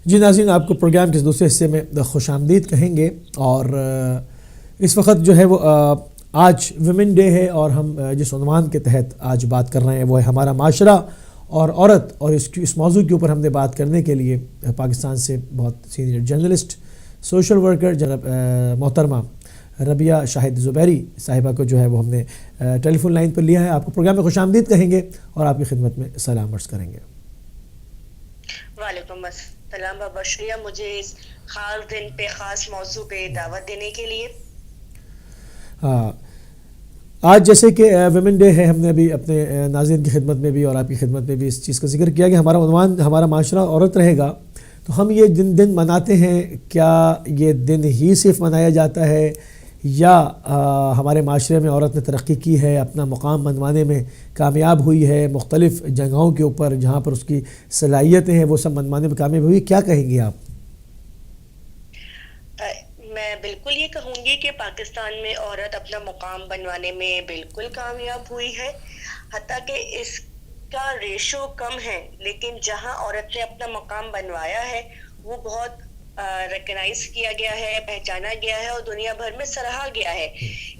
جی ناظرین، آپ کو پروگرام کے دوسرے حصے میں خوش آمدید کہیں گے، اور اس وقت جو ہے وہ آج ویمن ڈے ہے، اور ہم جس عنوان کے تحت آج بات کر رہے ہیں وہ ہے ہمارا معاشرہ اور عورت، اور اس موضوع کے اوپر ہم نے بات کرنے کے لیے پاکستان سے بہت سینئر جرنلسٹ سوشل ورکر جناب محترمہ ربیہ شاہد زبیری صاحبہ کو جو ہے وہ ہم نے ٹیلی فون لائن پر لیا ہے۔ آپ کو پروگرام میں خوش آمدید کہیں گے اور آپ کی خدمت میں سلام عرض کریں گے۔ وعلیکم السلام، بہت شکریہ مجھے اس خاص دن پہ خاص موضوع پہ دعوت دینے کے لیے۔ ہاں، آج جیسے کہ ویمن ڈے ہے، ہم نے ابھی اپنے ناظرین کی خدمت میں بھی اور آپ کی خدمت میں بھی اس چیز کا ذکر کیا کہ ہمارا عنوان ہمارا معاشرہ عورت رہے گا، تو ہم یہ دن مناتے ہیں، کیا یہ دن ہی صرف منایا جاتا ہے یا ہمارے معاشرے میں عورت نے ترقی کی ہے، اپنا مقام منوانے میں کامیاب ہوئی ہے، مختلف جگہوں کے اوپر جہاں پر اس کی صلاحیتیں ہیں وہ سب منوانے میں کامیاب ہوئی، کیا کہیں گی آپ؟ میں بالکل یہ کہوں گی کہ پاکستان میں عورت اپنا مقام بنوانے میں بالکل کامیاب ہوئی ہے، حتیٰ کہ اس کا ریشو کم ہے، لیکن جہاں عورت نے اپنا مقام بنوایا ہے وہ بہت ریکگنائز کیا گیا ہے، پہچانا گیا ہے اور دنیا بھر میں سراہا گیا ہے۔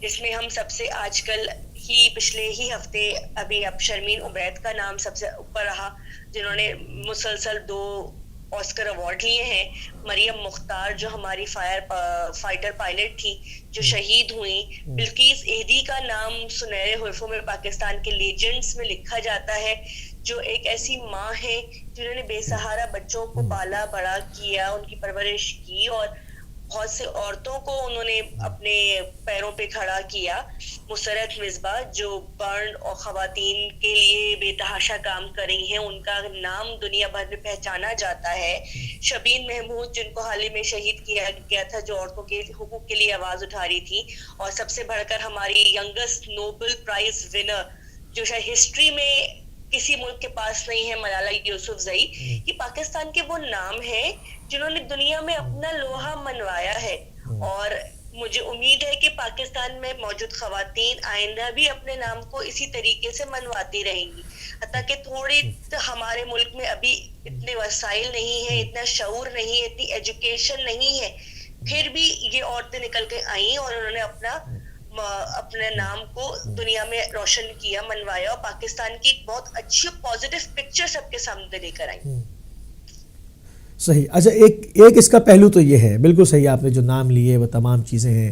اس میں ہم سب سے آج کل ہی پچھلے ہی ہفتے ابھی اب شرمین عبید کا نام سب سے اوپر رہا، جنہوں نے مسلسل 2 آسکر ایوارڈ لیے ہیں۔ مریم مختار جو ہماری فائٹر پائلٹ تھی جو شہید ہوئی، بلقیس ایدھی کا نام سنہرے حروفوں میں پاکستان کے لیجنڈز میں لکھا جاتا ہے، جو ایک ایسی ماں ہے جنہوں نے بے سہارا بچوں کو پالا بڑا کیا، ان کی پرورش کی، اور بہت سے عورتوں کو انہوں نے اپنے پیروں پہ کھڑا کیا۔ مسرت مصباح جو برن اور خواتین کے لیے بے تحاشا کام کر رہی ہیں، ان کا نام دنیا بھر میں پہچانا جاتا ہے۔ شبین محمود جن کو حال ہی میں شہید کیا گیا تھا، جو عورتوں کے حقوق کے لیے آواز اٹھا رہی تھی، اور سب سے بڑھ کر ہماری ینگسٹ نوبل پرائز ونر جو شاید ہسٹری میں کسی ملک کے پاس نہیں ہے، ملالہ یوسفزئی، یہ پاکستان کے وہ نام ہیں جنہوں نے دنیا میں اپنا لوہا منوایا ہے، اور مجھے امید ہے کہ پاکستان میں موجود خواتین آئندہ بھی اپنے نام کو اسی طریقے سے منواتی رہیں گی، حتیٰ کہ تھوڑی ہمارے ملک میں ابھی اتنے وسائل نہیں ہیں، اتنا شعور نہیں ہے، اتنی ایجوکیشن نہیں ہے، پھر بھی یہ عورتیں نکل کے آئیں اور انہوں نے اپنے نام کو دنیا میں روشن کیا، منوایا، اور پاکستان کی ایک بہت اچھی پازیٹیو پکچر سب کے سامنے لے کر آئی۔ صحیح۔ اچھا، ایک اس کا پہلو تو یہ ہے، بالکل صحیح، آپ نے جو نام لیے وہ تمام چیزیں ہیں،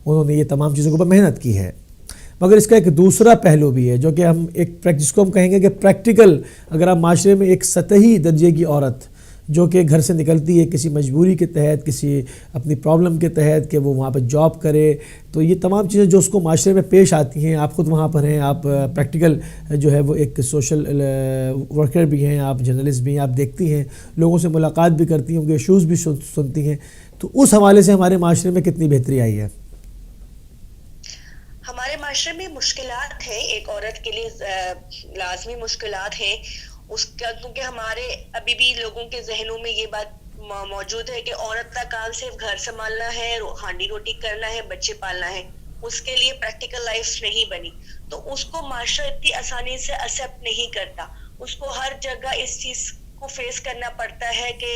انہوں نے یہ تمام چیزوں کے اوپر محنت کی ہے، مگر اس کا ایک دوسرا پہلو بھی ہے جو کہ ہم جس کو ہم کہیں گے کہ پریکٹیکل، اگر آپ معاشرے میں ایک سطحی درجے کی عورت جو کہ گھر سے نکلتی ہے کسی مجبوری کے تحت، کسی اپنی پرابلم کے تحت کہ وہ وہاں پہ جاب کرے، تو یہ تمام چیزیں جو اس کو معاشرے میں پیش آتی ہیں، آپ خود وہاں پر ہیں، آپ پریکٹیکل جو ہے وہ ایک سوشل ورکر بھی ہیں، آپ جرنلسٹ بھی ہیں، آپ دیکھتی ہیں، لوگوں سے ملاقات بھی کرتی ہیں، ان کے ایشوز بھی سنتی ہیں، تو اس حوالے سے ہمارے معاشرے میں کتنی بہتری آئی ہے؟ ہمارے معاشرے میں مشکلات ہیں، ایک عورت کے لیے لازمی مشکلات ہیں اس کا، کیونکہ ہمارے ابھی بھی لوگوں کے ذہنوں میں یہ بات موجود ہے کہ عورت کا کام صرف گھر سنبھالنا ہے، ہانڈی روٹی کرنا ہے، بچے پالنا ہے، اس کے لیے پریکٹیکل لائف نہیں بنی، تو اس کو معاشرہ اتنی آسانی سے ایکسیپٹ نہیں کرتا، اس کو ہر جگہ اس چیز کو فیس کرنا پڑتا ہے کہ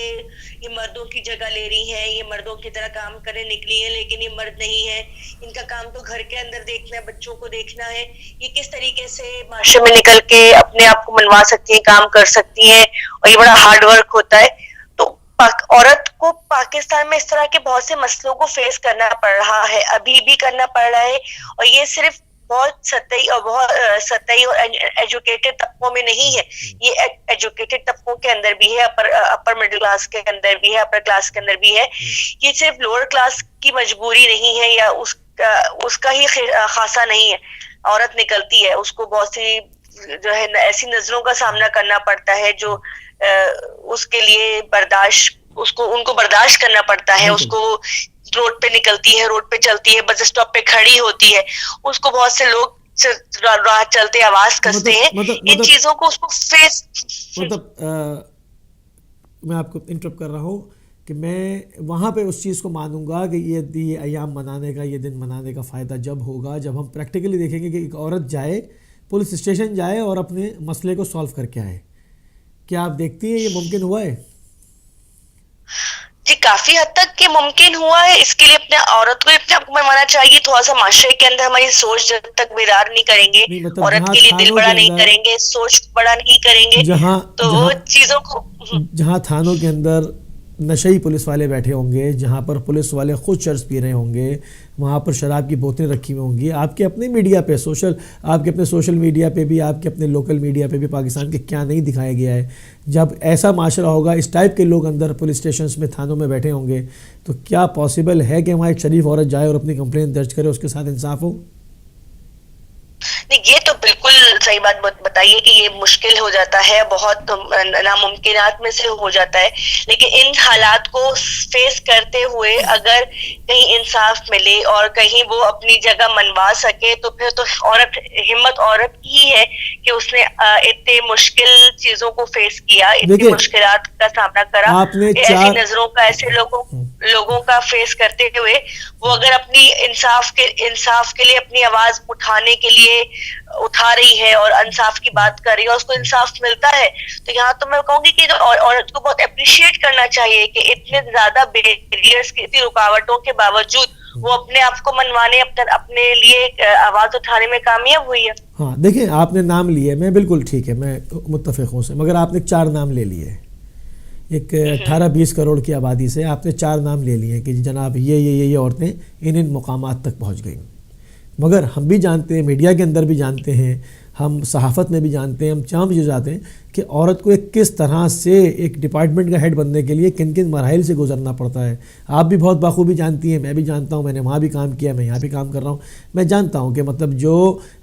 یہ مردوں کی جگہ لے رہی ہیں، یہ مردوں کی طرح کام کرنے نکلی ہیں، لیکن یہ مرد نہیں ہے، ان کا کام تو گھر کے اندر دیکھنا ہے، بچوں کو دیکھنا ہے، یہ کس طریقے سے معاشرے میں نکل کے اپنے آپ کو منوا سکتی ہیں، کام کر سکتی ہیں، اور یہ بڑا ہارڈ ورک ہوتا ہے۔ تو عورت کو پاکستان میں اس طرح کے بہت سے مسئلوں کو فیس کرنا پڑ رہا ہے، ابھی بھی کرنا پڑ رہا ہے، اور یہ صرف بہت سطحی اور ایجوکیٹڈ طبقوں میں نہیں ہے، یہ ایجوکیٹڈ طبقوں کے اندر بھی ہے، اپر مڈل کلاس کے اندر بھی ہے، اپر کلاس کے اندر بھی ہے، یہ صرف لوور کلاس کی مجبوری نہیں ہے یا اس کا ہی خاصا نہیں ہے، عورت نکلتی ہے، اس کو بہت سی جو ہے ایسی نظروں کا سامنا کرنا پڑتا ہے جو اس کے لیے ان کو برداشت کرنا پڑتا ہے، اس کو روڈ پہ نکلتی ہے، روڈ پہ چلتی ہے، بس اسٹاپ پہ کھڑی ہوتی ہے، اس کو بہت سے لوگ راہ چلتے آواز کستے ہیں، ان چیزوں کو اس کو فیس میں آپ کو انٹرپٹ کر رہا ہوں کہ میں وہاں پہ اس چیز کو مانوں گا کہ یہ ایام منانے کا، یہ دن منانے کا فائدہ جب ہوگا جب ہم پریکٹیکلی دیکھیں گے کہ ایک عورت جائے، پولیس اسٹیشن جائے اور اپنے مسئلے کو سالو کر کے آئے۔ کیا آپ دیکھتی ہیں یہ ممکن ہوا ہے؟ جی کافی حد تک کہ ممکن ہوا ہے. اس کے لیے اپنے عورت کو اپنے آپ کو منوانا چاہیے. تھوڑا سا معاشرے کے اندر ہماری سوچ جب تک بیدار نہیں کریں گے, عورت کے لیے دل بڑا نہیں کریں گے, سوچ بڑا نہیں کریں گے, تو وہ چیزوں کو جہاں تھانوں کے اندر نشئی پولیس والے بیٹھے ہوں گے, جہاں پر پولیس والے خود چرس پی رہے ہوں گے, وہاں پر شراب کی بوتلیں رکھی ہوئی ہوں گی. آپ کے اپنے میڈیا پہ آپ کے اپنے سوشل میڈیا پہ بھی, آپ کے اپنے لوکل میڈیا پہ بھی پاکستان کے کیا نہیں دکھایا گیا ہے. جب ایسا معاشرہ ہوگا, اس ٹائپ کے لوگ اندر پولیس اسٹیشنز میں, تھانوں میں بیٹھے ہوں گے, تو کیا پاسبل ہے کہ وہاں ایک شریف عورت جائے اور اپنی کمپلین درج کرے, اس کے ساتھ انصاف ہو؟ نہیں, یہ تو بالکل صحیح بات بتائیے کہ یہ مشکل ہو جاتا ہے, بہت ناممکنات میں سے ہو جاتا ہے. لیکن ان حالات کو فیس کرتے ہوئے اگر کہیں انصاف ملے اور کہیں وہ اپنی جگہ منوا سکے, تو پھر تو ہمت عورت ہی ہے کہ اس نے اتنے مشکل چیزوں کو فیس کیا, اتنی مشکلات کا سامنا کرا, ایسی نظروں کا, ایسے لوگوں کا فیس کرتے ہوئے وہ اگر اپنی انصاف کے لیے اپنی آواز اٹھانے کے لیے اٹھا رہی ہے اور انصاف کی بات کر رہی ہے اور اس کو انصاف ملتا ہے, تو یہاں تو میں کہوں گی کہ عورت کو بہت اپریشیٹ کرنا چاہیے کہ اتنے زیادہ بیریئرز کی, اتنی رکاوٹوں کے باوجود وہ اپنے آپ کو منوانے, اپنے لیے آواز اٹھانے میں کامیاب ہوئی ہے. ہاں دیکھیں, آپ نے نام لیے, میں بالکل ٹھیک ہے, میں متفق ہوں سے, مگر آپ نے 4 نام لے لیے. ایک 18-20 کروڑ کی آبادی سے آپ نے 4 نام لے لیے کہ جناب یہ عورتیں ان مقامات تک پہنچ گئیں. مگر ہم بھی جانتے ہیں, میڈیا کے اندر بھی جانتے ہیں, ہم صحافت میں بھی جانتے ہیں, ہم چاہم بھی جاتے ہیں کہ عورت کو ایک کس طرح سے ایک ڈپارٹمنٹ کا ہیڈ بننے کے لیے کن کن مراحل سے گزرنا پڑتا ہے. آپ بھی بہت بخوبی جانتی ہیں, میں بھی جانتا ہوں, میں نے وہاں بھی کام کیا, میں یہاں بھی کام کر رہا ہوں. میں جانتا ہوں کہ مطلب جو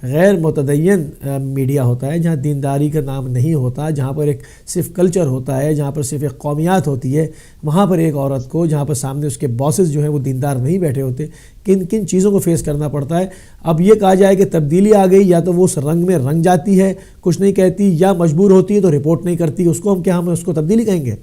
غیر متدین میڈیا ہوتا ہے, جہاں دینداری کا نام نہیں ہوتا, جہاں پر ایک صرف کلچر ہوتا ہے, جہاں پر صرف ایک قومیات ہوتی ہے, وہاں پر ایک عورت کو, جہاں پر سامنے اس کے باسز جو ہیں وہ دیندار نہیں بیٹھے ہوتے, کن کن چیزوں کو فیس کرنا پڑتا ہے. اب یہ کہا جائے کہ تبدیلی آ گئی, یا تو وہ اس رنگ میں رنگ جاتی ہے, کچھ نہیں کہتی, یا مجبور ہوتی ہے تو رپورٹ نہیں کرتی, اس کو ہم اس کو تبدیلی کہیں گے؟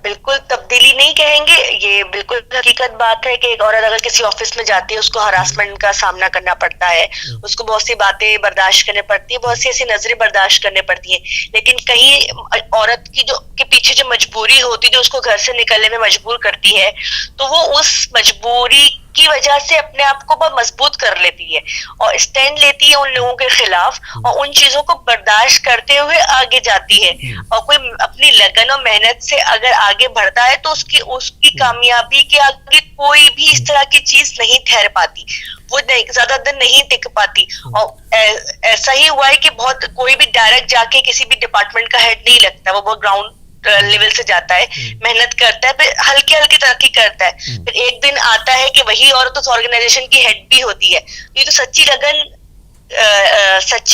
بالکل تبدیلی نہیں کہیں گے. یہ بالکل حقیقت بات ہے کہ ایک عورت اگر کسی آفس میں جاتی ہے, اس کو ہراسمنٹ کا سامنا کرنا پڑتا ہے, اس کو بہت سی باتیں برداشت کرنے پڑتی ہیں, بہت سی ایسی نظریں برداشت کرنے پڑتی ہیں. لیکن کہیں عورت کی کے پیچھے جو مجبوری ہوتی ہے, جو اس کو گھر سے نکلنے میں مجبور کرتی ہے, تو وہ اس مجبوری کی وجہ سے اپنے آپ کو بہت مضبوط کر لیتی ہے اور اسٹینڈ لیتی ہے ان لوگوں کے خلاف, اور ان چیزوں کو برداشت کرتے ہوئے آگے جاتی ہے. اور کوئی اپنی لگن اور محنت سے اگر آگے بڑھتا ہے تو اس کی کامیابی کے آگے کوئی بھی اس طرح کی چیز نہیں ٹھہر پاتی, وہ زیادہ دن نہیں ٹک پاتی. اور ایسا ہی ہوا ہے کہ بہت کوئی بھی ڈائریکٹ جا کے کسی بھی ڈپارٹمنٹ کا ہیڈ نہیں لگتا, وہ بہت گراؤنڈ لیول سے جاتا ہے, محنت کرتا ہے, پھر ہلکی ہلکی ترقی کرتا ہے, پھر ایک دن آتا ہے کہ وہی عورت اس آرگنائزیشن کی ہیڈ بھی ہوتی ہے. یہ تو سچی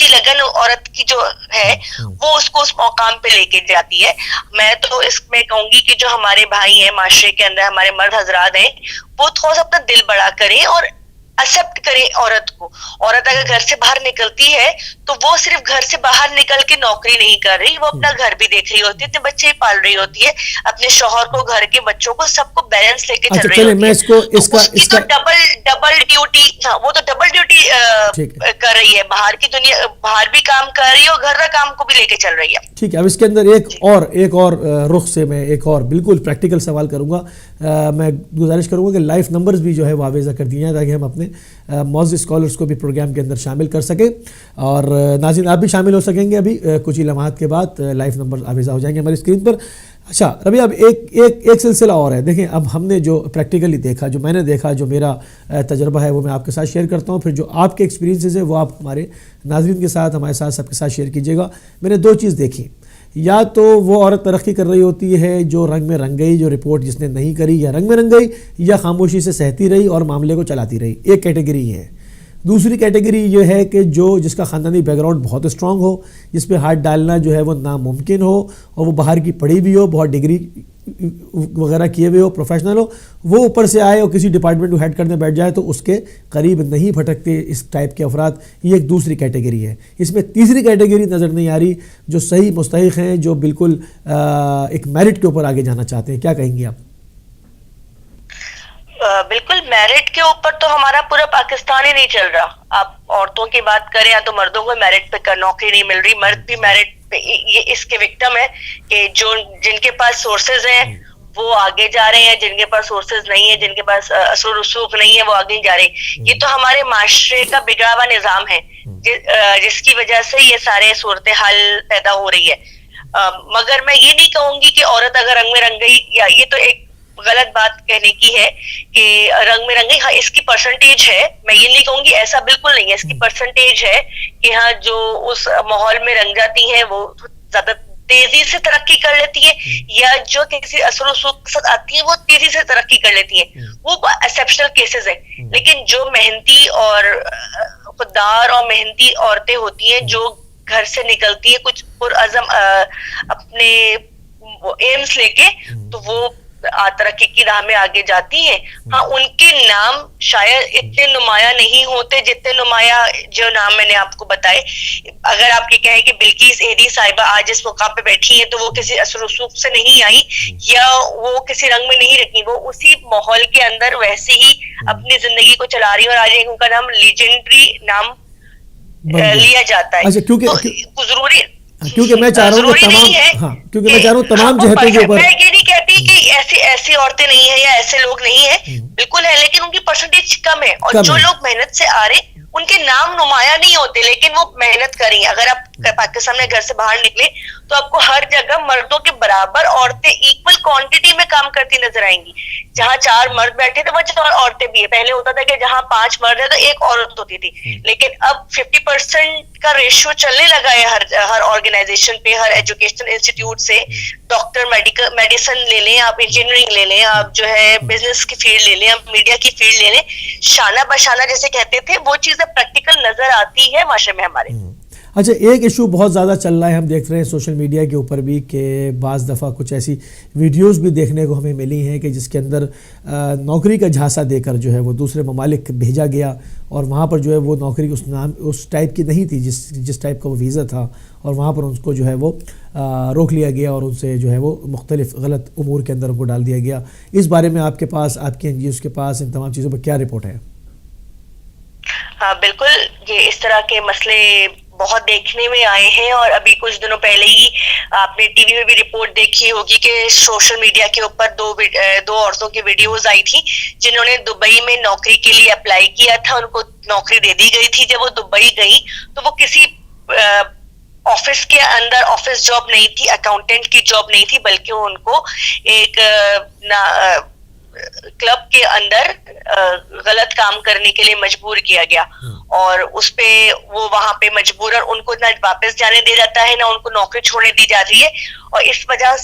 لگن عورت کی جو ہے وہ اس کو اس مقام پہ لے کے جاتی ہے. میں تو اس میں کہوں گی کہ جو ہمارے بھائی ہیں معاشرے کے اندر, ہمارے مرد حضرات ہیں, وہ تھوڑا سا اپنا دل بڑا کریں اور ایکسپٹ کرے عورت کو. عورت اگر گھر سے باہر نکلتی ہے تو وہ صرف گھر سے باہر نکل کے نوکری نہیں کر رہی, وہ اپنا گھر بھی دیکھ رہی ہوتی ہے, اپنے بچے پال رہی ہوتی ہے, اپنے شوہر کو, گھر کے بچوں کو, سب کو بیلنس لے کے چل رہی ہوتی ہے. اس کی تو ڈبل ڈیوٹی, وہ تو ڈبل ڈیوٹی کر رہی ہے, باہر کی دنیا, باہر بھی کام کر رہی ہے اور گھر کا کام کو بھی لے کے چل رہی ہے. ٹھیک ہے, اب اس کے اندر ایک اور رخ سے میں ایک اور بالکل پریکٹیکل سوال کروں گا. میں گزارش کروں گا کہ لائف نمبرز بھی جو ہے وہ آویزہ کر دیے ہیں تاکہ ہم اپنے معزز اسکالرس کو بھی پروگرام کے اندر شامل کر سکیں, اور ناظرین آپ بھی شامل ہو سکیں گے. ابھی کچھ ہی لمحات کے بعد لائف نمبر آویزہ ہو جائیں گے ہماری اسکرین پر. اچھا ربیہ, اب ایک سلسلہ اور ہے. دیکھیں, اب ہم نے جو پریکٹیکلی دیکھا, جو میں نے دیکھا, جو میرا تجربہ ہے وہ میں آپ کے ساتھ شیئر کرتا ہوں, پھر جو آپ کے ایکسپیرینسز ہیں وہ آپ ہمارے ناظرین کے ساتھ, ہمارے ساتھ, سب کے ساتھ شیئر کیجیے گا. میں نے 2 چیز دیکھی, یا تو وہ عورت ترقی کر رہی ہوتی ہے جو رنگ میں رنگ گئی, جو رپورٹ جس نے نہیں کری, یا رنگ میں رنگ گئی, یا خاموشی سے سہتی رہی اور معاملے کو چلاتی رہی. ایک کیٹیگری ہے. دوسری کیٹیگری یہ ہے کہ جس کا خاندانی بیک گراؤنڈ بہت اسٹرانگ ہو, جس پہ ہاتھ ڈالنا جو ہے وہ ناممکن ہو, اور وہ باہر کی پڑھی بھی ہو, بہت ڈگری وغیرہ کیے ہوئے ہو, پروفیشنل ہو, وہ اوپر سے آئے اور کسی ڈپارٹمنٹ کو ہیڈ کرنے بیٹھ جائے تو اس کے قریب نہیں بھٹکتے اس ٹائپ کے افراد. یہ ایک دوسری کیٹیگری ہے. اس میں تیسری کیٹیگری نظر نہیں آ رہی, جو صحیح مستحق ہیں, جو بالکل ایک میرٹ کے اوپر آگے جانا چاہتے ہیں. کیا کہیں گے آپ؟ بالکل, میرٹ کے اوپر تو ہمارا پورا پاکستان ہی نہیں چل رہا. آپ عورتوں کی بات کریں یا تو مردوں کو میرٹ پہ نوکری نہیں مل رہی, مرد بھی میرٹ یہ اس کے وکٹم ہے کہ جن کے پاس سورسز ہیں وہ آگے جا رہے ہیں, جن کے پاس سورسز نہیں ہے, جن کے پاس اثر و رسوخ نہیں ہے, وہ آگے نہیں جا رہے. یہ تو ہمارے معاشرے کا بگڑا ہوا نظام ہے جس کی وجہ سے یہ سارے صورتحال پیدا ہو رہی ہے. مگر میں یہ نہیں کہوں گی کہ عورت اگر رنگ میں رنگ گئی, یا یہ تو ایک غلط بات کہنے کی ہے کہ رنگ میں رنگ گئی. ہاں اس کی پرسنٹیج ہے, میں یہ نہیں کہوں گی, ایسا بالکل نہیں ہے, اس کی پرسنٹیج ہے کہ ہاں جو اس ماحول میں رنگ جاتی ہیں وہ زیادہ تیزی سے ترقی کر لیتی ہے, یا جو کسی اثر و رسوخ کے ساتھ آتی ہیں وہ تیزی سے ترقی کر لیتی ہیں. وہ ایکسیپشنل کیسز ہیں. لیکن جو محنتی اور خوددار اور محنتی عورتیں ہوتی ہیں جو گھر سے نکلتی ہیں کچھ پرعزم اپنے ایمز لے کے, تو وہ ترقی کی راہ میں آگے جاتی ہیں. ہاں ان کے نام شاید اتنے نمایاں نہیں ہوتے جتنے نمایاں جو نام میں نے آپ کو بتائے. اگر آپ یہ کہیں کہ بلقیس ایدی صاحبہ آج اس مقام پہ بیٹھی ہیں تو وہ کسی اثر و رسوخ سے نہیں آئی یا وہ کسی رنگ میں نہیں رکھی, وہ اسی ماحول کے اندر ویسے ہی اپنی زندگی کو چلا رہی ہیں, اور آج ان کا نام لیجنڈری نام لیا جاتا ہے. ضروری کیونکہ میں چاہ رہا ہوں کہ تمام جہتوں کے اوپر, میں یہ نہیں کہتی کہ ایسی عورتیں نہیں ہیں یا ایسے لوگ نہیں ہیں, بالکل ہے, لیکن ان کی پرسنٹیج کم ہے. اور جو لوگ محنت سے آ رہے ان کے نام نمایاں نہیں ہوتے, لیکن وہ محنت کر رہی ہیں. اگر آپ پاکستان میں گھر سے باہر نکلے تو آپ کو ہر جگہ مردوں کے برابر عورتیں ایکول کوانٹٹی میں کام کرتی نظر آئیں گی. جہاں 4 مرد بیٹھے تھے وہاں 4 عورتیں بھی ہیں. پہلے ہوتا تھا کہ جہاں 5 مرد ہے تو 1 عورت ہوتی تھی, لیکن اب 50% کا ریشو چلنے لگا ہے ہر آرگنائزیشن پہ, ہر ایجوکیشنل انسٹیٹیوٹ سے. ڈاکٹر, میڈیسن لے لیں آپ, انجینئرنگ لے لیں آپ, جو ہے بزنس کی فیلڈ لے لیں آپ, میڈیا کی فیلڈ لے لیں, شانہ بشانہ جیسے کہتے تھے, وہ چیزیں پریکٹیکل نظر آتی ہے معاشرے میں ہمارے. اچھا, ایک ایشو بہت زیادہ چل رہا ہے, ہم دیکھ رہے ہیں سوشل میڈیا کے اوپر بھی کہ بعض دفعہ کچھ ایسی ویڈیوز بھی دیکھنے کو ہمیں ملی ہیں کہ جس کے اندر نوکری کا جھانسا دے کر جو ہے وہ دوسرے ممالک بھیجا گیا, اور وہاں پر جو ہے وہ نوکری اس ٹائپ کی نہیں تھی جس ٹائپ کا وہ ویزا تھا, اور وہاں پر ان کو جو ہے وہ روک لیا گیا اور ان سے جو ہے وہ مختلف غلط امور کے اندر ان کو ڈال دیا گیا. اس بارے میں آپ کے پاس, آپ کے NGOs کے پاس ان تمام چیزوں پر کیا رپورٹ ہے؟ ہاں بالکل, یہ اس طرح کے مسئلے بہت دیکھنے میں آئے ہیں, اور ابھی کچھ دنوں پہلے ہی آپ نے ٹی وی میں بھی رپورٹ دیکھی ہوگی کہ سوشل میڈیا کے اوپر دو عورتوں کی ویڈیوز آئی تھی جنہوں نے دبئی میں نوکری کے لیے اپلائی کیا تھا. ان کو نوکری دے دی گئی تھی. جب وہ دبئی گئی تو وہ کسی آفس کے اندر آفس جاب نہیں تھی, اکاؤنٹنٹ کی جاب نہیں تھی, بلکہ ان کو ایک کلب کے اندر غلط کام کرنے کے لیے مجبور کیا گیا, اور اس پہ وہ وہاں پہ مجبوراً ان کو نہ واپس جانے دیا جاتا ہے نہ ان کو نوکری چھوڑنے دی جاتی ہے. اور اس وجہ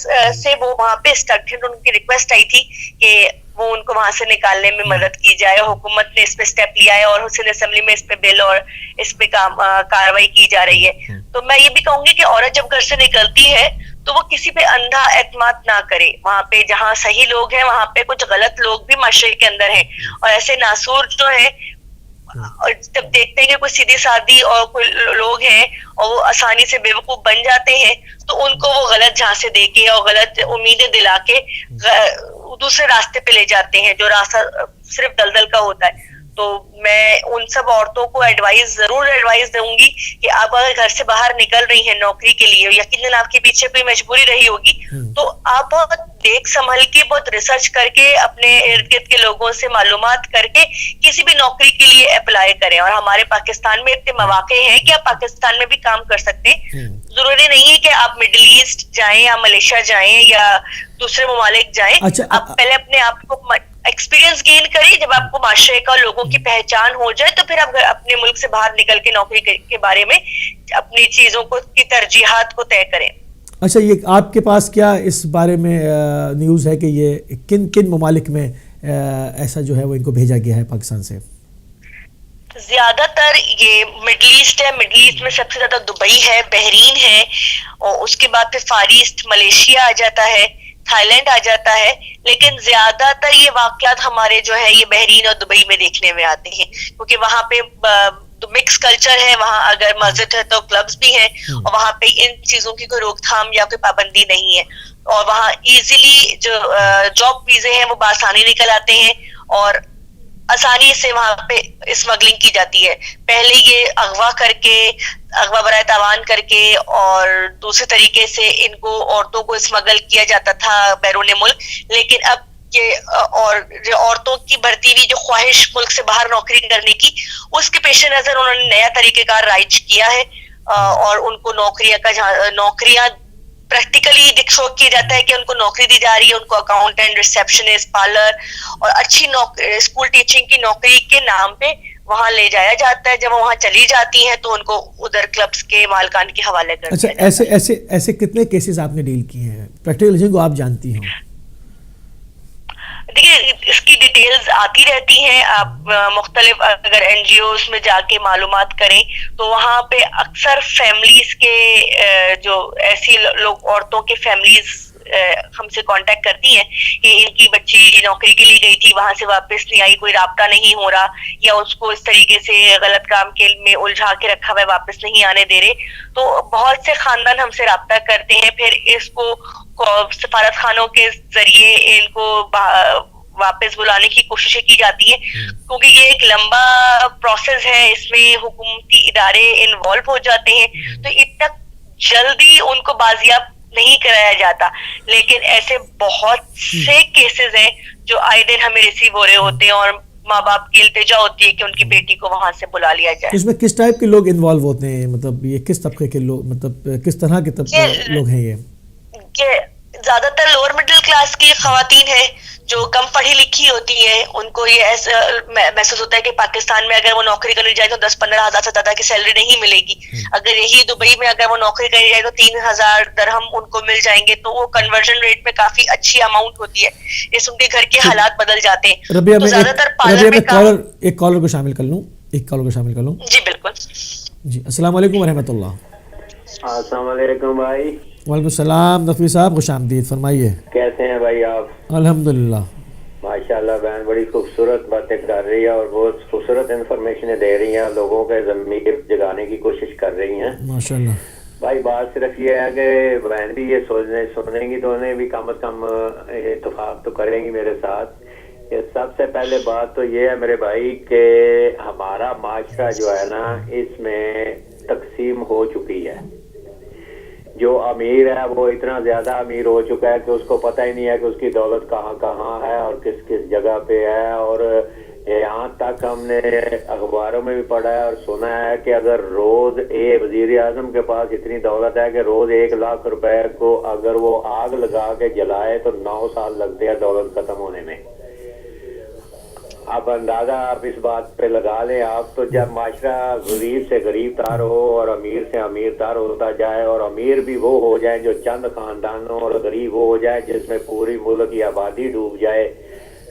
سے وہ وہاں پہ اسٹک تھے. ان کی ریکویسٹ آئی تھی کہ وہ ان کو وہاں سے نکالنے میں مدد کی جائے. حکومت نے اس پہ اسٹیپ لیا ہے اور سندھ اسمبلی میں اس پہ بل اور اس پہ کاروائی کی جا رہی ہے. تو میں یہ بھی کہوں گی کہ عورت جب گھر سے نکلتی ہے تو وہ کسی پہ اندھا اعتماد نہ کرے. وہاں پہ جہاں صحیح لوگ ہیں وہاں پہ کچھ غلط لوگ بھی معاشرے کے اندر ہیں, اور ایسے ناسور جو ہیں جب دیکھتے ہیں کہ کوئی سیدھی سادی اور کوئی لوگ ہیں اور وہ آسانی سے بیوقوف بن جاتے ہیں تو ان کو وہ غلط جھانسے دے کے اور غلط امیدیں دلا کے دوسرے راستے پہ لے جاتے ہیں جو راستہ صرف دلدل کا ہوتا ہے. تو میں ان سب عورتوں کو ضرور ایڈوائز دوں گی کہ آپ اگر گھر سے باہر نکل رہی ہیں نوکری کے لیے, یقیناً آپ کے پیچھے کوئی مجبوری رہی ہوگی, تو آپ بہت دیکھ سنبھل کے, بہت ریسرچ کر کے, اپنے ارد گرد کے لوگوں سے معلومات کر کے کسی بھی نوکری کے لیے اپلائی کریں. اور ہمارے پاکستان میں اتنے مواقع ہیں کہ آپ پاکستان میں بھی کام کر سکتے ہیں. ضروری نہیں ہے کہ آپ مڈل ایسٹ جائیں یا ملیشیا جائیں یا دوسرے ممالک جائیں. آپ پہلے اپنے آپ کو ایکسپیرینس گین کری, جب آپ کو معاشرے کا لوگوں کی پہچان ہو جائے تو پھر آپ اپنے ملک سے باہر نکل کے نوکری کے بارے میں اپنی چیزوں کو کی ترجیحات کو طے کریں. اچھا, یہ آپ کے پاس کیا اس بارے میں نیوز ہے کہ یہ کن کن ممالک میں ایسا جو ہے وہ ان کو بھیجا گیا ہے پاکستان سے؟ زیادہ تر یہ مڈل ایسٹ ہے. مڈل ایسٹ میں سب سے زیادہ دبئی ہے, بحرین ہے, اور اس کے بعد پھر فار ایسٹ ملیشیا آ جاتا ہے, تھائی لینڈ آ جاتا ہے. لیکن زیادہ تر یہ واقعات ہمارے جو ہے یہ بحرین اور دبئی میں دیکھنے میں آتے ہیں, کیونکہ وہاں پہ مکس کلچر ہے. وہاں اگر مسجد ہے تو کلبز بھی ہیں, اور وہاں پہ ان چیزوں کی کوئی روک تھام یا کوئی پابندی نہیں ہے. اور وہاں ایزیلی جو جاب ویزے ہیں وہ بآسانی نکل آتے ہیں, اور آسانی سے وہاں پہ اسمگلنگ کی جاتی ہے. پہلے یہ اغوا برائے تاوان کر کے اور دوسرے طریقے سے ان کو عورتوں کو اسمگل کیا جاتا تھا بیرون ملک. لیکن اب یہ اور جو عورتوں کی بڑھتی ہوئی جو خواہش ملک سے باہر نوکری کرنے کی، اس کے پیش نظر انہوں نے نیا طریقہ کار رائج کیا ہے اور ان کو نوکریاں پریکٹیکلی شو کیا جاتا ہے کہ ان کو نوکری دی جا رہی ہے. ان کو اکاؤنٹنٹ، ریسیپشنسٹ، پارلر اور اچھی اسکول ٹیچنگ کی نوکری کے نام پہ وہاں لے جایا جاتا ہے. جب وہ وہاں چلی جاتی ہیں تو ان کو ادھر کلبس کے مالکان کے حوالے کر دیا جاتا ہے. اچھا، ایسے کتنے کیسز آپ نے ڈیل کیے ہیں پریکٹیکل جن کو آپ جانتی ہوں؟ دیکھیے اس کی ڈیٹیلز آتی رہتی ہیں. آپ مختلف اگر این جی اوز میں جا کے معلومات کریں تو وہاں پہ اکثر فیملیز کے جو ایسی لوگ عورتوں کے فیملیز ہم سے کانٹیکٹ کرتی ہیں کہ ان کی بچی نوکری کے لیے گئی تھی، وہاں سے واپس نہیں آئی، کوئی رابطہ نہیں ہو رہا، یا اس کو اس طریقے سے غلط کام کے میں الجھا کے رکھا ہوا ہے، واپس نہیں آنے دے رہے. تو بہت سے خاندان ہم سے رابطہ کرتے ہیں. پھر اس کو سفارت خانوں کے ذریعے ان کو واپس بلانے کی کوششیں کی جاتی ہیں، کیونکہ یہ ایک لمبا پروسیس ہے. اس میں حکومتی ادارے انوالو ہو جاتے ہیں، تو اتنا جلدی ان کو بازیاب نہیں کرایا جاتا. لیکن ایسے بہت سے کیسز ہیں جو آئے دن ہمیں ریسیو ہو رہے ہوتے ہیں اور ماں باپ کی التجا ہوتی ہے کہ ان کی بیٹی کو وہاں سے بلا لیا جائے. اس میں کس ٹائپ کے لوگ انوالو ہوتے ہیں؟ مطلب یہ کس طبقے کے لوگ، مطلب کس طرح کے لوگ ہیں یہ زیادہ تر لوور مڈل کلاس کی خواتین ہیں جو کم پڑھی لکھی ہوتی ہیں. ان کو یہ ایسا محسوس ہوتا ہے کہ پاکستان میں اگر وہ نوکری کرنے جائے تو 10-15 ہزار سے زیادہ کی سیلری نہیں ملے گی. اگر یہی دبئی میں اگر وہ نوکری کرنے جائے تو 3,000 درہم ان کو مل جائیں گے. تو وہ کنورژن ریٹ میں کافی اچھی اماؤنٹ ہوتی ہے. اس ان کے گھر کے حالات بدل جاتے ہیں. تو زیادہ تر پارلر میں ایک کالر کو شامل کر لوں. جی بالکل. جی السلام علیکم ورحمۃ اللہ. السلام علیکم بھائی. وعلیکم السلام نفی صاحب، خوش آمدید. فرمائیے کیسے ہیں بھائی آپ؟ الحمدللہ. ماشاءاللہ بہن بڑی خوبصورت باتیں کر رہی ہے اور بہت خوبصورت انفارمیشنیں دے رہی ہیں، لوگوں کے ضمیر جگانے کی کوشش کر رہی ہیں ماشاءاللہ. بھائی بات صرف یہ ہے کہ بہن بھی یہ سنیں گی تو انہیں بھی کم از کم اتفاق تو کریں گی میرے ساتھ. سب سے پہلے بات تو یہ ہے میرے بھائی کہ ہمارا معاشرہ جو ہے نا اس میں تقسیم ہو چکی ہے. جو امیر ہے وہ اتنا زیادہ امیر ہو چکا ہے کہ اس کو پتہ ہی نہیں ہے کہ اس کی دولت کہاں کہاں ہے اور کس کس جگہ پہ ہے. اور یہاں تک ہم نے اخباروں میں بھی پڑھا ہے اور سنا ہے کہ اگر روز وزیر اعظم کے پاس اتنی دولت ہے کہ روز 1 لاکھ روپے کو اگر وہ آگ لگا کے جلائے تو 9 سال لگتے ہیں دولت ختم ہونے میں. اب اندازہ آپ اس بات پہ لگا لیں آپ. تو جب معاشرہ غریب سے غریب تار ہو اور امیر سے امیر تار ہوتا جائے اور امیر بھی وہ ہو جائے جو چند خاندانوں اور غریب وہ ہو جائے جس میں پوری ملک کی آبادی ڈوب جائے،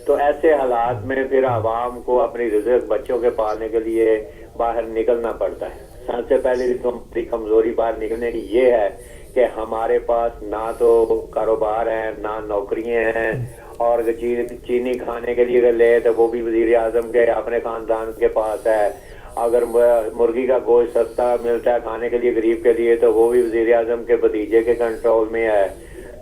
تو ایسے حالات میں پھر عوام کو اپنی رزق بچوں کے پالنے کے لیے باہر نکلنا پڑتا ہے. سب سے پہلی کمزوری باہر نکلنے کی یہ ہے کہ ہمارے پاس نہ تو کاروبار ہے نہ نوکریاں ہیں. اور چینی کھانے کے لیے لے تو وہ بھی وزیر اعظم کے اپنے خاندان کے پاس ہے. اگر مرغی کا گوشت سستا ملتا ہے کھانے کے لیے غریب کے لیے تو وہ بھی وزیر اعظم کے بھتیجے کے کنٹرول میں ہے.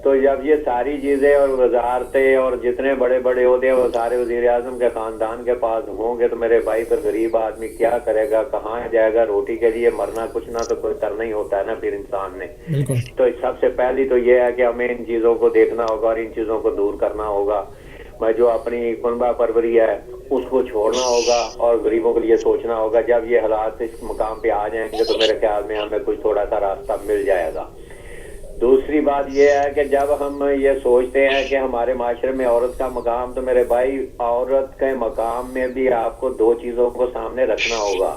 تو جب یہ ساری چیزیں اور وزارتیں اور جتنے بڑے بڑے عہدے ہیں وہ سارے وزیر اعظم کے خاندان کے پاس ہوں گے تو میرے بھائی پھر غریب آدمی کیا کرے گا، کہاں جائے گا؟ روٹی کے لیے مرنا کچھ نہ تو کوئی کرنا ہی ہوتا ہے نا پھر انسان نے. تو سب سے پہلی تو یہ ہے کہ ہمیں ان چیزوں کو دیکھنا ہوگا اور ان چیزوں کو دور کرنا ہوگا. میں جو اپنی کنبہ پروری ہے اس کو چھوڑنا ہوگا اور غریبوں کے لیے سوچنا ہوگا. جب یہ حالات اس مقام پہ آ جائیں گے تو میرے خیال میں ہمیں کچھ تھوڑا سا راستہ مل جائے گا. دوسری بات یہ ہے کہ جب ہم یہ سوچتے ہیں کہ ہمارے معاشرے میں عورت کا مقام، تو میرے بھائی عورت کے مقام میں بھی آپ کو 2 چیزوں کو سامنے رکھنا ہوگا.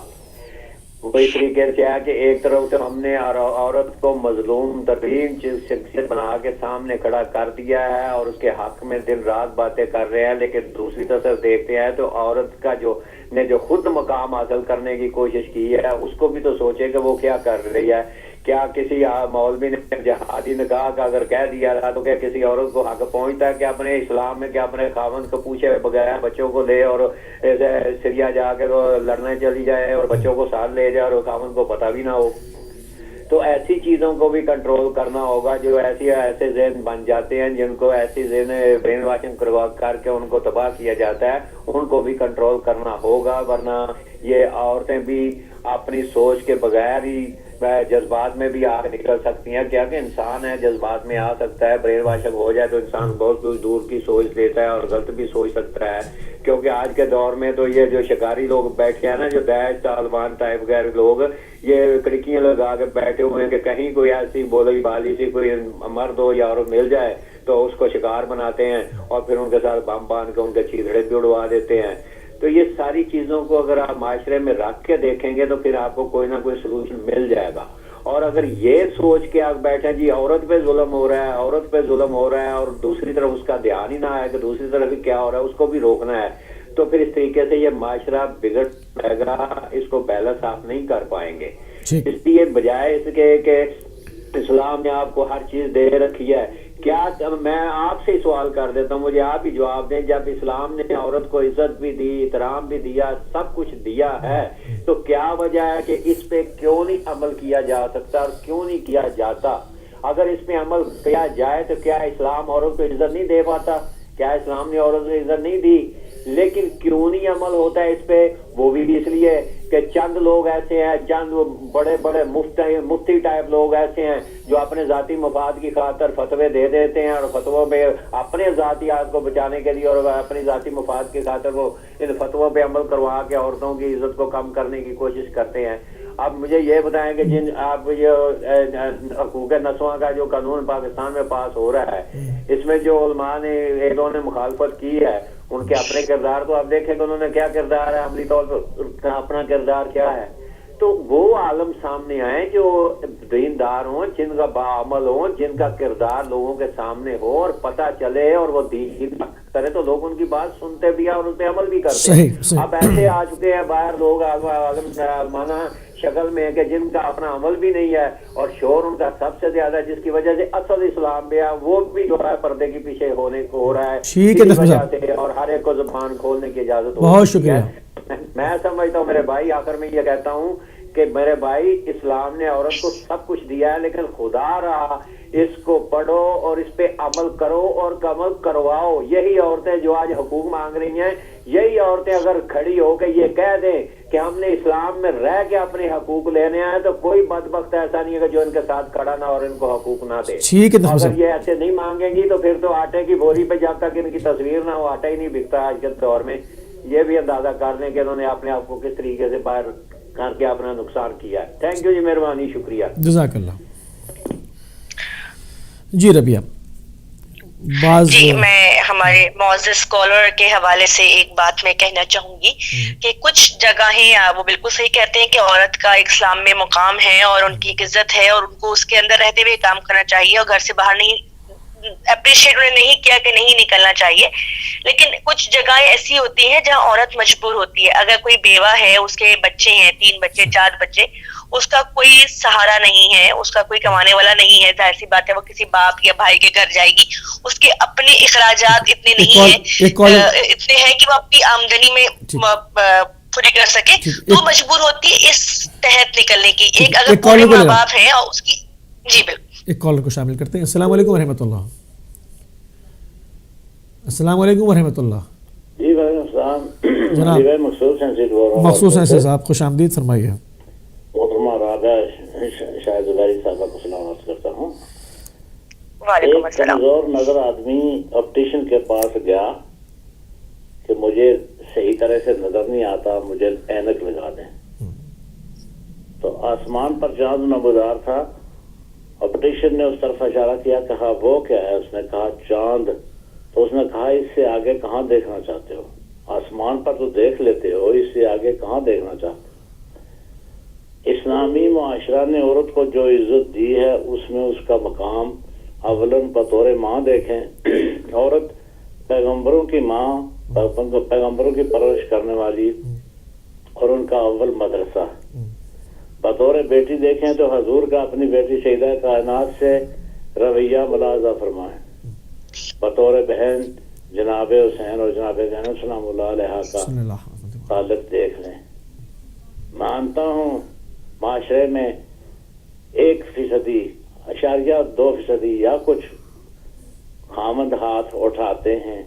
وہ اس طریقے سے ہے کہ ایک طرف سے ہم نے عورت کو مظلوم ترین شخصیت بنا کے سامنے کھڑا کر دیا ہے اور اس کے حق میں دن رات باتیں کر رہے ہیں، لیکن دوسری طرف دیکھتے ہیں تو عورت کا جو خود مقام حاصل کرنے کی کوشش کی ہے اس کو بھی تو سوچے کہ وہ کیا کر رہی ہے. کیا کسی مولوی نے جہادی نکاح کا اگر کہہ دیا تھا تو کیا کسی عورت کو حق پہنچتا ہے کہ اپنے اسلام میں کہ اپنے خاوند کو پوچھے بغیر بچوں کو لے اور سریا جا کے لڑنے چلی جائے اور بچوں کو ساتھ لے جائے اور خاوند کو پتہ بھی نہ ہو؟ تو ایسی چیزوں کو بھی کنٹرول کرنا ہوگا. جو ایسے ذہن بن جاتے ہیں جن کو ایسی ذہن برین واشنگ کروا کر کے ان کو تباہ کیا جاتا ہے, ان کو بھی کنٹرول کرنا ہوگا, ورنہ یہ عورتیں بھی اپنی سوچ کے بغیر ہی جذبات میں بھی آگ نکل سکتی ہیں. کیا کہ انسان ہے, جذبات میں آ سکتا ہے, برین واشنگ ہو جائے تو انسان بہت دور کی سوچ لیتا ہے اور غلط بھی سوچ سکتا ہے. کیونکہ آج کے دور میں تو یہ جو شکاری لوگ بیٹھے ہیں نا, جو داعش طالبان ٹائپ کے لوگ, یہ کھڑکیاں لگا کے بیٹھے ہوئے ہیں کہ کہیں کوئی ایسی بولی بالی سی کوئی مرد ہو یا عورت مل جائے تو اس کو شکار بناتے ہیں اور پھر ان کے ساتھ بم باندھ کے ان کے چیتڑے بھی اڑوا دیتے ہیں. تو یہ ساری چیزوں کو اگر آپ معاشرے میں رکھ کے دیکھیں گے تو پھر آپ کو کوئی نہ کوئی سلوشن مل جائے گا. اور اگر یہ سوچ کے آپ بیٹھیں جی عورت پہ ظلم ہو رہا ہے, عورت پہ ظلم ہو رہا ہے, اور دوسری طرف اس کا دھیان ہی نہ آئے کہ دوسری طرف بھی کیا ہو رہا ہے, اس کو بھی روکنا ہے, تو پھر اس طریقے سے یہ معاشرہ بگڑ جائے گا, اس کو بیلنس آپ نہیں کر پائیں گے. اس لیے بجائے اس کے کہ اسلام نے آپ کو ہر چیز دے رکھی ہے, کیا میں آپ سے سوال کر دیتا ہوں, مجھے آپ ہی جواب دیں, جب اسلام نے عورت کو عزت بھی دی, احترام بھی دیا, سب کچھ دیا ہے, تو کیا وجہ ہے کہ اس پہ کیوں نہیں عمل کیا جا سکتا اور کیوں نہیں کیا جاتا؟ اگر اس پہ عمل کیا جائے تو کیا اسلام عورت کو عزت نہیں دے پاتا؟ کیا اسلام نے عورت کو عزت نہیں دی؟ لیکن کیوں نہیں عمل ہوتا ہے اس پہ؟ وہ بھی اس لیے کہ چند لوگ ایسے ہیں, چند بڑے بڑے مفتی ٹائپ لوگ ایسے ہیں جو اپنے ذاتی مفاد کی خاطر فتوے دے دیتے ہیں, اور فتووں پہ اپنے ذاتیات کو بچانے کے لیے اور اپنی ذاتی مفاد کی خاطر وہ ان فتووں پہ عمل کروا کے عورتوں کی عزت کو کم کرنے کی کوشش کرتے ہیں. اب مجھے یہ بتائیں کہ جن آپ یہ حقوق نسواں کا جو قانون پاکستان میں پاس ہو رہا ہے, اس میں جو علماء نے انہوں نے مخالفت کی ہے, ان کے اپنے کردار تو آپ دیکھیں کہ انہوں نے کیا کردار ہے, عملی طور پر اپنا کردار کیا ہے. تو وہ عالم سامنے آئے جو دیندار ہوں, جن کا باعمل ہوں, جن کا کردار لوگوں کے سامنے ہو اور پتہ چلے, اور وہ دین کرے تو لوگ ان کی بات سنتے بھی ہیں اور ان پہ عمل بھی کرتے ہیں. اب ایسے آ چکے ہیں باہر لوگ عالمانہ شکل میں کہ جن کا اپنا عمل بھی نہیں ہے اور شور ان کا سب سے زیادہ, جس کی وجہ سے اصل اسلام بھی ہے وہ بھی جو ہے پردے کے پیچھے ہونے کو ہو رہا ہے. ٹھیک ہے نقوی صاحب, اور ہر ایک کو زبان کھولنے کی اجازت ہو. بہت شکریہ. میں سمجھتا ہوں میرے بھائی, آخر میں یہ کہتا ہوں کہ میرے بھائی, اسلام نے عورت کو سب کچھ دیا ہے, لیکن خدا رہا اس کو پڑھو اور اس پہ عمل کرو اور عمل کرواؤ. یہی عورتیں جو آج حقوق مانگ رہی ہیں, یہی عورتیں اگر کھڑی ہو کے یہ کہہ دیں کہ ہم نے اسلام میں رہ کے اپنے حقوق لینے ہیں, تو کوئی بدبخت ایسا نہیں ہے کہ جو ان کے ساتھ کھڑا نہ اور ان کو حقوق نہ دے. اگر یہ ایسے نہیں مانگیں گی تو پھر تو آٹے کی بوری پہ جب تک ان کی تصویر نہ ہو آٹا ہی نہیں بکتا آج کے دور میں. یہ بھی اندازہ کر لیں کہ انہوں نے اپنے آپ کو کس طریقے سے باہر کر کے اپنا نقصان کیا ہے. تھینک یو جی, مہربانی, شکریہ, جزاک اللہ. جی ربیہ, جی میں ہمارے معزز اسکالر کے حوالے سے ایک بات میں کہنا چاہوں گی کہ کچھ جگہیں وہ بالکل صحیح کہتے ہیں کہ عورت کا ایک اسلام میں مقام ہے اور ان کی ایک عزت ہے اور ان کو اس کے اندر رہتے ہوئے کام کرنا چاہیے, اور گھر سے باہر نہیں اپریشیٹ انہیں نہیں کیا کہ نہیں نکلنا چاہیے. لیکن کچھ جگہیں ایسی ہوتی ہیں جہاں عورت مجبور ہوتی ہے. اگر کوئی بیوہ ہے, اس کے بچے ہیں, 3 بچے 4 بچے, اس کا کوئی سہارا نہیں ہے, اس کا کوئی کمانے والا نہیں ہے, ظاہر سی بات ہے وہ کسی باپ یا بھائی کے گھر جائے گی, اس کے اپنے اخراجات اتنے نہیں ہیں, اتنے ہیں کہ وہ اپنی آمدنی میں پوری کر سکے, تو مجبور ہوتی ہے اس تحت نکلنے کی. ایک اگر پورے ماں باپ ہیں اور اس کی, جی بالکل, ایک کالر کو شامل کرتے ہیں. السلام علیکم ورحمۃ اللہ. السلام علیکم ورحمۃ اللہ. جی وعلیکم السلام جناب. مخصوص ہیں صاحب, خوش آمدید, فرمائیے. محترمہ رابعہ شاہد زبیری صاحبہ کو سلام عرض کرتا ہوں. وعلیکم ایک السلام. کمزور نظر آدمی آپٹیشین کے پاس گیا کہ مجھے صحیح طرح سے نظر نہیں آتا, مجھے اینک لگا دیں. تو آسمان پر چاند نمودار تھا. آپٹیشین نے اس طرف اشارہ کیا, کہا وہ کیا ہے؟ اس نے کہا چاند. تو اس نے کہا اس سے آگے کہاں دیکھنا چاہتے ہو؟ آسمان پر تو دیکھ لیتے ہو, اس سے آگے کہاں دیکھنا چاہتے ہو؟ اسلامی معاشرہ نے عورت کو جو عزت دی ہے اس میں اس کا مقام اولن بطور ماں دیکھیں. عورت پیغمبروں کی ماں, پیغمبروں کی پرورش کرنے والی اور ان کا اول مدرسہ. بطور بیٹی دیکھیں تو حضور کا اپنی بیٹی سیدہ کائنات سے رویہ ملاحظہ فرمائیں. بطور بہن جناب حسین اور جناب زینب سلام اللہ علیہ کا تعلق دیکھ لیں. مانتا ہوں معاشرے میں 1%-2% یا کچھ خامد ہاتھ اٹھاتے ہیں،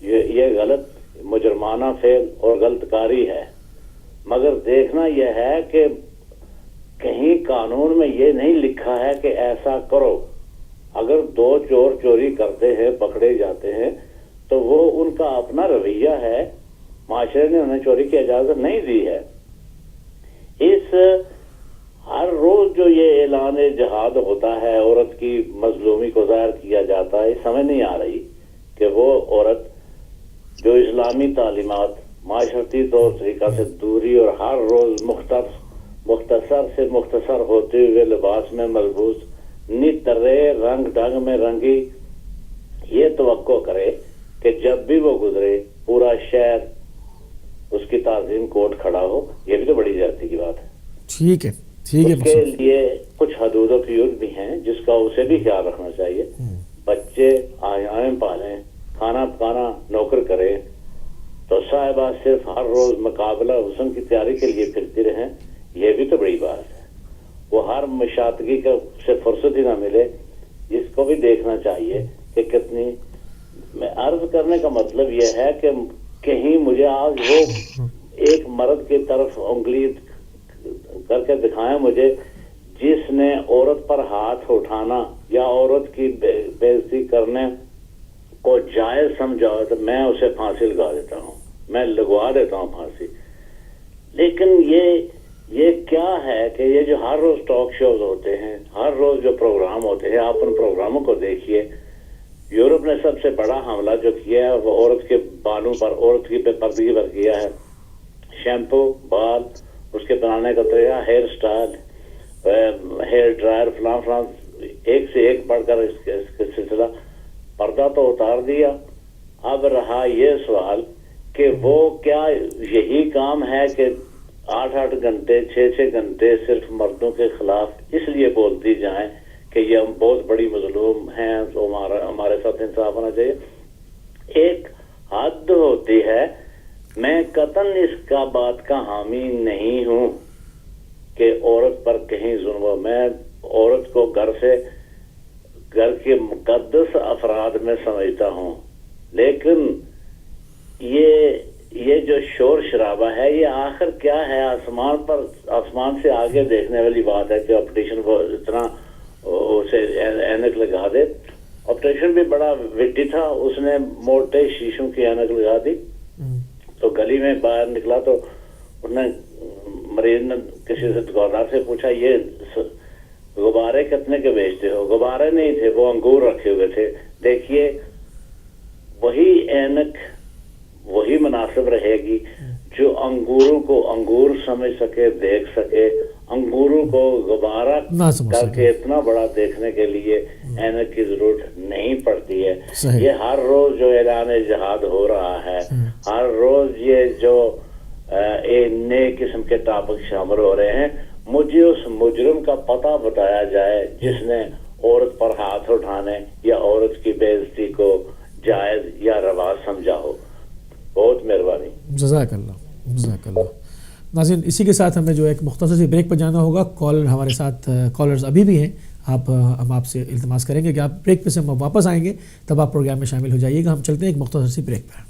یہ غلط مجرمانہ فعل اور غلط کاری ہے. مگر دیکھنا یہ ہے کہ کہیں قانون میں یہ نہیں لکھا ہے کہ ایسا کرو. اگر 2 چور چوری کرتے ہیں پکڑے جاتے ہیں تو وہ ان کا اپنا رویہ ہے، معاشرے نے انہیں چوری کی اجازت نہیں دی ہے. اس ہر روز جو یہ اعلان جہاد ہوتا ہے، عورت کی مظلومی کو ظاہر کیا جاتا ہے، سمجھ نہیں آ رہی کہ وہ عورت جو اسلامی تعلیمات، معاشرتی طور طریقہ سے دوری اور ہر روز مختصر سے مختصر ہوتے ہوئے لباس میں ملبوس، نترے رنگ ڈھنگ میں رنگی، یہ توقع کرے کہ جب بھی وہ گزرے پورا شہر اس کی تعظیم کوٹ کھڑا ہو، یہ بھی تو بڑی زیادتی کی بات ہے. ٹھیک ہے. اس کے لیے کچھ حدود و قیود بھی ہیں جس کا اسے بھی خیال رکھنا چاہیے. بچے آئیں پالیں، کھانا پکانا نوکر کرے تو صاحبہ صرف ہر روز مقابلہ حسن کی تیاری کے لیے پھرتی رہیں، یہ بھی تو بڑی بات ہے. وہ ہر مشاطگی کا سے فرصت ہی نہ ملے، اس کو بھی دیکھنا چاہیے کہ کتنی. میں عرض کرنے کا مطلب یہ ہے کہ کہیں مجھے آج وہ ایک مرد کی طرف انگلی کر کے دکھائیں مجھے جس نے عورت پر ہاتھ اٹھانا یا عورت کی بے عزتی کرنے کو جائز سمجھا ہو تو میں اسے پھانسی لگوا دیتا ہوں، میں لگوا دیتا ہوں پھانسی. لیکن یہ کیا ہے کہ یہ جو ہر روز ٹاک شوز ہوتے ہیں، ہر روز جو پروگرام ہوتے ہیں، آپ ان پروگراموں کو دیکھیے. یورپ نے سب سے بڑا حملہ جو کیا ہے وہ عورت کے بالوں پر، عورت کی بے پردگی پر کیا ہے. شیمپو، بال، اس کے بنانے کا طریقہ، ہیئر سٹائل، ہیئر ڈرائر، فلاں ایک سے ایک بڑھ کر اس کے سلسلہ. پردہ تو اتار دیا. اب رہا یہ سوال کہ وہ کیا یہی کام ہے کہ 8 گھنٹے 6 گھنٹے صرف مردوں کے خلاف اس لیے بولتی جائیں کہ یہ ہم بہت بڑی مظلوم ہیں تو ہمارے ساتھ انصاف ہونا چاہیے. ایک حد ہوتی ہے. میں قطعاً اس کا بات کا حامی نہیں ہوں کہ عورت پر کہیں ظلم ہو. میں عورت کو گھر کے مقدس افراد میں سمجھتا ہوں، لیکن یہ جو شور شرابہ ہے یہ آخر کیا ہے؟ آسمان سے آگے دیکھنے والی بات ہے کہ آپریشن وہ اتنا اسے اینک لگا دے. آپریشن بھی بڑا وٹی تھا، اس نے موٹے شیشوں کی اینک لگا دی تو گلی میں باہر نکلا تو اس نے مریض نے کسی سے دکاندار سے پوچھا یہ غبارے کتنے کے بیچتے ہو؟ غبارے نہیں تھے، وہ انگور رکھے ہوئے تھے. دیکھیے وہی اینک وہی مناسب رہے گی جو انگوروں کو انگور سمجھ سکے، دیکھ سکے. انگوروں کو غبارہ کر کے اتنا بڑا دیکھنے کے لیے اینک کی ضرورت نہیں پڑتی ہے. یہ ہر روز جو اعلان جہاد ہو رہا ہے، ہر روز یہ جو نئے قسم کے ٹاپک شامل ہو رہے ہیں، مجھے اس مجرم کا پتہ بتایا جائے جس نے عورت پر ہاتھ اٹھانے یا عورت کی بے عزتی کو جائز یا روا سمجھا ہو. بہت مہربانی. جزاک اللہ. ناظرین، اسی کے ساتھ ہمیں جو ایک مختصر سی بریک پر جانا ہوگا. کالر ہمارے ساتھ کالرز ابھی بھی ہیں. ہم آپ سے التماس کریں گے کہ آپ بریک پہ سے ہم واپس آئیں گے، تب آپ پروگرام میں شامل ہو جائیے گا. ہم چلتے ہیں ایک مختصر سی بریک پر.